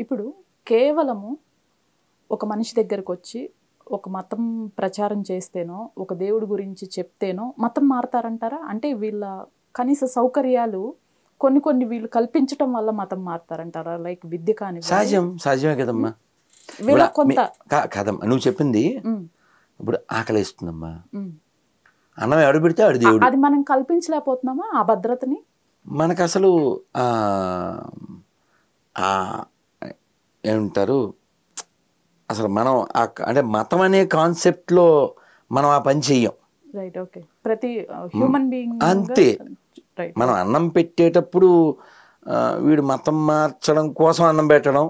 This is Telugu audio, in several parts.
ఇప్పుడు కేవలము ఒక మనిషి దగ్గరకు వచ్చి ఒక మతం ప్రచారం చేస్తేనో ఒక దేవుడి గురించి చెప్తేనో మతం మారతారంటారా? అంటే వీళ్ళ కనీస సౌకర్యాలు కొన్ని కొన్ని వీళ్ళు కల్పించటం వల్ల మతం మారతారంటారా? లైక్ విద్య కాని సహజమే కదమ్మా. వీళ్ళ కొంత కాదమ్మా నువ్వు చెప్పింది. ఇప్పుడు ఆకలిస్తుందమ్మా, అన్నం ఎవడు పెడితే ఆడు దేవుడు. అది మనం కల్పించలేకపోతున్నామా ఆ భద్రతని? మనకు అసలు ఏమంటారు, అసలు మనం అంటే మతం అనే కాన్సెప్ట్లో మనం ఆ పని చెయ్యం. Right, okay. ప్రతి హ్యూమన్ బీయింగ్ అంతే. మనం అన్నం పెట్టేటప్పుడు వీడు మతం మార్చడం కోసం అన్నం పెట్టడం,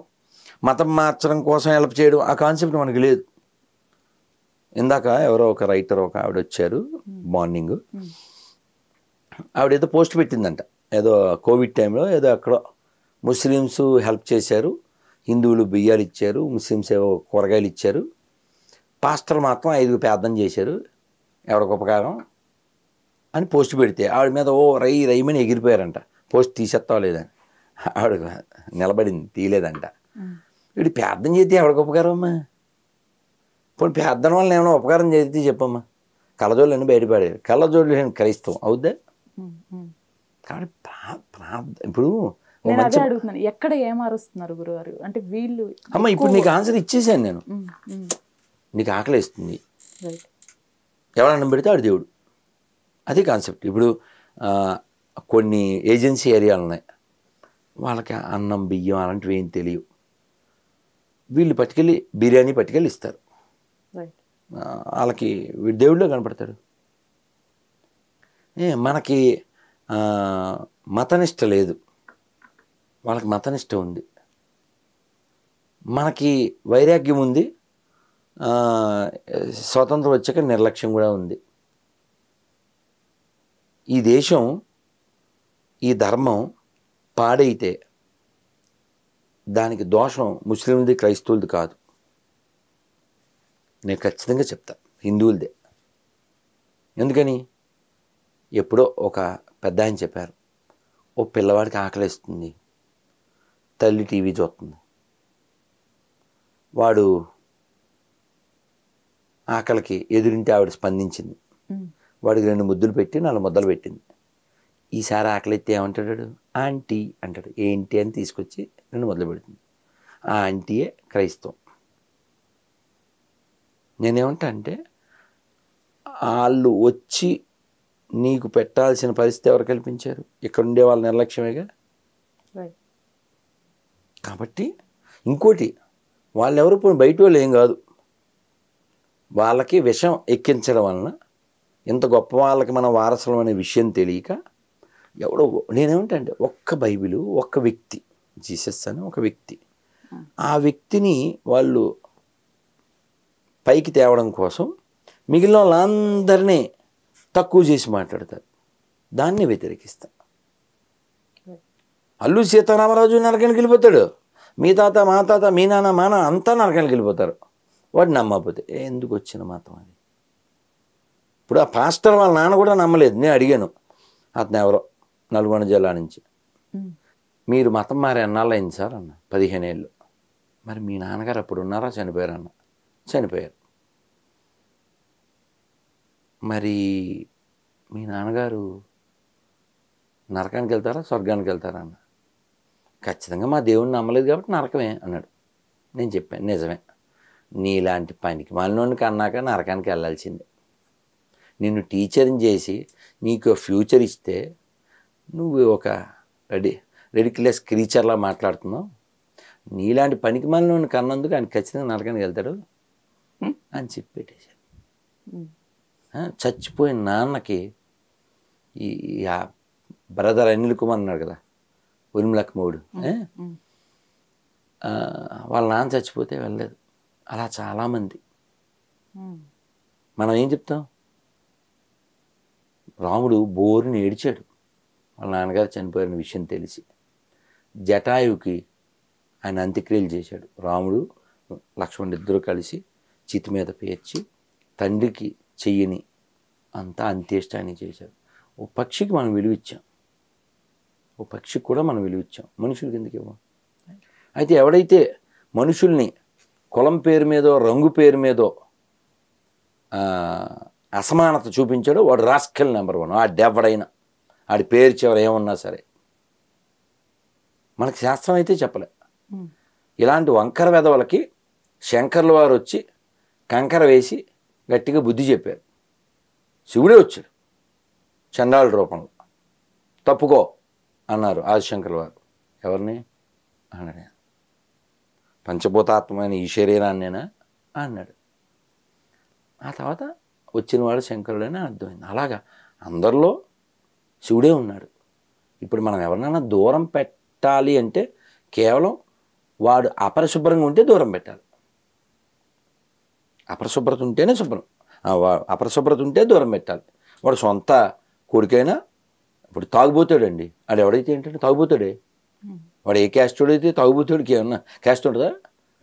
మతం మార్చడం కోసం హెల్ప్ చేయడం, ఆ కాన్సెప్ట్ మనకు లేదు. ఇందాక ఎవరో ఒక రైటర్ ఒక ఆవిడ వచ్చారు మార్నింగ్, ఆవిడ ఏదో పోస్ట్ పెట్టిందంట, ఏదో కోవిడ్ టైంలో ఏదో అక్కడ ముస్లిమ్స్ హెల్ప్ చేశారు, హిందువులు బియ్యాలు ఇచ్చారు, ముస్లిమ్స్ ఏవో కూరగాయలు ఇచ్చారు, పాస్టర్ మాత్రం 5 ప్రార్థన చేశారు, ఎవరికి ఉపకారం అని పోస్ట్ పెడితే ఆవిడ మీద రైమని ఎగిరిపోయారంట. పోస్ట్ తీసేస్తావా లేదని. ఆవిడ నిలబడింది, తీయలేదంట. వీడు ప్రార్థన చేస్తే ఎవరికి ఉపకారం అమ్మా? ఇప్పుడు ప్రార్థన వల్ల ఏమైనా ఉపకారం చేస్తే చెప్పమ్మా. కళ్ళజోళ్ళు అని బయటపడేది, కళ్ళజోళ్ళు క్రైస్తవం అవుద్దా? కాబట్టి ఇప్పుడు అడుగుతున్నాను, ఎక్కడ ఏమారుస్తున్నారు గురువారు అంటే వీళ్ళు? అమ్మ ఇప్పుడు నీకు ఆన్సర్ ఇచ్చేసాను నేను. నీకు ఆకలి వేస్తుంది, ఎవరు అన్నం పెడితే ఆడు దేవుడు, అది కాన్సెప్ట్. ఇప్పుడు కొన్ని ఏజెన్సీ ఏరియాలు ఉన్నాయి, వాళ్ళకి అన్నం బియ్యం అలాంటివి ఏం తెలియవు, వీళ్ళు పట్టుకెళ్ళి బిర్యానీ పట్టుకెళ్ళి ఇస్తారు, వాళ్ళకి వీడు దేవుడిలో కనపడతాడు. మనకి మతనిష్ట లేదు, వాళ్ళకి మతనిష్ట ఉంది. మనకి వైరాగ్యం ఉంది, స్వాతంత్రం వచ్చాక నిర్లక్ష్యం కూడా ఉంది. ఈ దేశం, ఈ ధర్మం పాడైతే దానికి దోషం ముస్లింది క్రైస్తవులది కాదు, నేను ఖచ్చితంగా చెప్తా, హిందువులదే. ఎందుకని? ఎప్పుడో ఒక పెద్ద ఆయన చెప్పారు, ఓ పిల్లవాడికి ఆకలిస్తుంది, తల్లి టీవీ చూస్తుంది, వాడు ఆకలికి ఎదురింటి ఆవిడ స్పందించింది, వాడికి 2 ముద్దులు పెట్టి 4 ముద్దలు పెట్టింది. ఈసారి ఆకలి ఎత్తే ఏమంటాడు? ఆంటీ అంటాడు. ఏంటి అని తీసుకొచ్చి 2 ముద్దలు పెడుతుంది. ఆ ఆంటీయే క్రైస్తవం. నేనేమంటా అంటే, వాళ్ళు వచ్చి నీకు పెట్టాల్సిన పరిస్థితి ఎవరు కల్పించారు? ఇక్కడ ఉండే వాళ్ళ నిర్లక్ష్యమేగా. కాబట్టి ఇంకోటి, వాళ్ళెవరు పోయి బయట వాళ్ళు ఏం కాదు, వాళ్ళకి విషం ఎక్కించడం వలన ఇంత గొప్ప వాళ్ళకి మన వారసులం అనే విషయం తెలియక ఎవడో, నేనేమంటా అంటే, ఒక్క బైబిలు, ఒక్క వ్యక్తి, జీసస్ అని ఒక వ్యక్తి, ఆ వ్యక్తిని వాళ్ళు పైకి తేవడం కోసం మిగిలిన వాళ్ళందరినీ తక్కువ చేసి మాట్లాడతారు. దాన్ని వ్యతిరేకిస్తా. అల్లు సీతారామరాజు నరకానికి వెళ్ళిపోతాడు, మీ తాత మా తాత మీ నాన్న మా నాన్న అంతా నరకానికి వెళ్ళిపోతారు. వాడు నమ్మకపోతే ఎందుకు వచ్చిన మతం అది? ఇప్పుడు ఆ పాస్టర్ వాళ్ళ నాన్న కూడా నమ్మలేదు. నేను అడిగాను, అతను ఎవరో నల్గొండ జిల్లా నుంచి, మీరు మతం మారి ఎన్నాళ్ళు అయింది సార్ అన్న. 15 ఏళ్ళు. మరి మీ నాన్నగారు అప్పుడు ఉన్నారా చనిపోయారు అన్న. చనిపోయారు. మరి మీ నాన్నగారు నరకానికి వెళ్తారా స్వర్గానికి వెళ్తారా అన్న. ఖచ్చితంగా మా దేవుడిని నమ్మలేదు కాబట్టి నరకమే అన్నాడు. నేను చెప్పాను, నిజమే, నీలాంటి పనికి మనోనికి అన్నాక నరకానికి వెళ్ళాల్సిందే. నిన్ను టీచర్ని చేసి నీకు ఫ్యూచర్ ఇస్తే నువ్వు ఒక రెడిక్యులస్ క్రీచర్లా మాట్లాడుతున్నావు. నీలాంటి పనికి మనోని కన్నందుకు ఆయన ఖచ్చితంగా నరకానికి వెళ్తాడు అని చెప్పి పెట్టేశాడు. చచ్చిపోయిన నాన్నకి ఈ బ్రదర్ అనిల్ కుమార్ అన్నాడు కదా, ఉర్మిళక్ మూడు, వాళ్ళ నాన్న చచ్చిపోతే వెళ్ళలేదు. అలా చాలామంది. మనం ఏం చెప్తాం? రాముడు బోరుని ఏడ్చాడు వాళ్ళ నాన్నగారు చనిపోయిన విషయం తెలిసి. జటాయుకి ఆయన అంత్యక్రియలు చేశాడు. రాముడు లక్ష్మణుడు ఇద్దరు కలిసి చితి మీద పేర్చి తండ్రికి చెయ్యని అంతా అంత్యేష్టాన్ని చేశారు. ఓ పక్షికి మనం విలువిచ్చాం, ఓ పక్షికి కూడా మనం విలువిచ్చాం, మనుషులకి ఎందుకు ఇవ్వం? అయితే ఎవడైతే మనుషుల్ని కులం పేరు మీదో రంగు పేరు మీదో అసమానత చూపించాడో వాడు రాస్కెల్ నెంబర్ 1. ఆడెవడైనా ఆడి పేరు చివర ఏమన్నా సరే మనకి శాస్త్రం అయితే చెప్పలే. ఇలాంటి వంకర వెధవలకి శంకర్ల వారు వచ్చి కంకర వేసి గట్టిగా బుద్ధి చెప్పారు. శివుడే వచ్చాడు చండాల రూపంలో. తప్పుకో అన్నారు ఆదిశంకర్ల వారు. ఎవరిని అన్నాడు? పంచభూతాత్మైన ఈ శరీరాన్నేనా అన్నాడు. ఆ తర్వాత వచ్చినవాడు శంకరుడని అర్థమైంది. అలాగా అందరిలో శివుడే ఉన్నాడు. ఇప్పుడు మనం ఎవరినైనా దూరం పెట్టాలి అంటే కేవలం వాడు అపరిశుభ్రంగా ఉంటే దూరం పెట్టాలి. అపరిశుభ్రత ఉంటేనే శుభ్రం, అపరిశుభ్రత ఉంటే దూరం పెట్టాలి. వాడు సొంత కొడుకైనా ఇప్పుడు తాగుబోతాడండి, వాడు ఎవడైతే ఏంటంటే తాగుబోతాడే, వాడు ఏ క్యాస్టోడ్ అయితే తాగుబోతాడికి ఏమన్నా క్యాస్ట్ ఉంటుందా?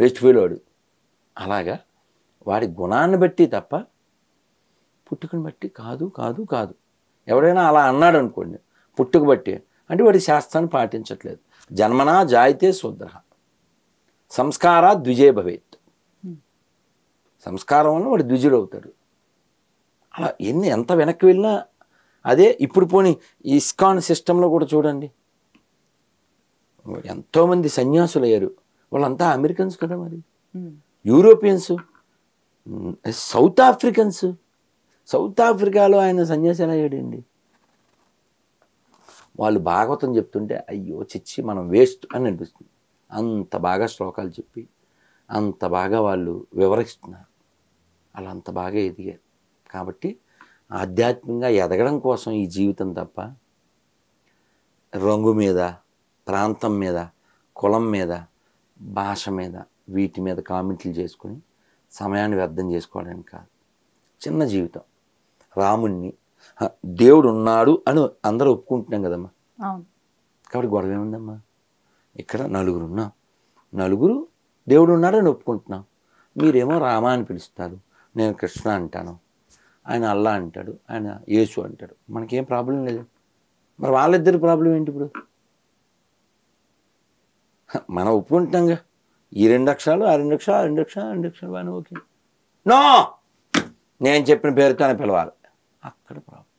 వేస్ట్ ఫీల్ వాడు. అలాగా వాడి గుణాన్ని బట్టి తప్ప పుట్టుకని బట్టి కాదు కాదు కాదు. ఎవడైనా అలా అన్నాడు అనుకోండి పుట్టుక బట్టి, అంటే వాడి శాస్త్రాన్ని పాటించట్లేదు. జన్మనా జాయితే శూద్ర సంస్కారా ద్విజే భవేత్. సంస్కారం వల్ల వాడు ద్విజుడు అవుతాడు. అలా ఎంత వెనక్కి వెళ్ళినా అదే. ఇప్పుడు పోనీ ఈ ఇస్కాన్ సిస్టంలో కూడా చూడండి, ఎంతోమంది సన్యాసులు అయ్యారు. వాళ్ళంతా అమెరికన్స్ కదా, మరి యూరోపియన్స్, సౌత్ ఆఫ్రికన్స్. సౌత్ ఆఫ్రికాలో ఆయన సన్యాసి ఎలా అయ్యాడండి? వాళ్ళు భాగవతం చెప్తుంటే అయ్యో చిచ్చి మనం వేస్ట్ అని అనిపిస్తుంది. అంత బాగా శ్లోకాలు చెప్పి అంత బాగా వాళ్ళు వివరిస్తున్నారు. అలా అంత బాగా ఎదిగారు. కాబట్టి ఆధ్యాత్మికంగా ఎదగడం కోసం ఈ జీవితం తప్ప రంగు మీద, ప్రాంతం మీద, కులం మీద, భాష మీద, వీటి మీద కామెంట్లు చేసుకుని సమయాన్ని వ్యర్థం చేసుకోవడానికి కాదు. చిన్న జీవితం. రాముణ్ణి దేవుడు ఉన్నాడు అని అందరూ ఒప్పుకుంటున్నాం కదమ్మా. కాబట్టి గొడవ ఏముందమ్మా? ఇక్కడ నలుగురు ఉన్నాం, నలుగురు దేవుడు ఉన్నాడని ఒప్పుకుంటున్నాం. మీరేమో రామ అని పిలుస్తారు, నేను కృష్ణ అంటాను, ఆయన అల్లా అంటాడు, ఆయన యేసు అంటాడు. మనకేం ప్రాబ్లం లేదు. మరి వాళ్ళిద్దరి ప్రాబ్లం ఏంటి ఇప్పుడు? మనం ఒప్పుకుంటున్నాంగా, ఈ 2 అక్షరాలు ఆ 2 అక్షరాలు 2 అక్షరాలు 2 అక్షరాలు అని ఓకే. నో, నేను చెప్పిన పేరుతోనే పిలవాలి. అక్కడ ప్రాబ్లం.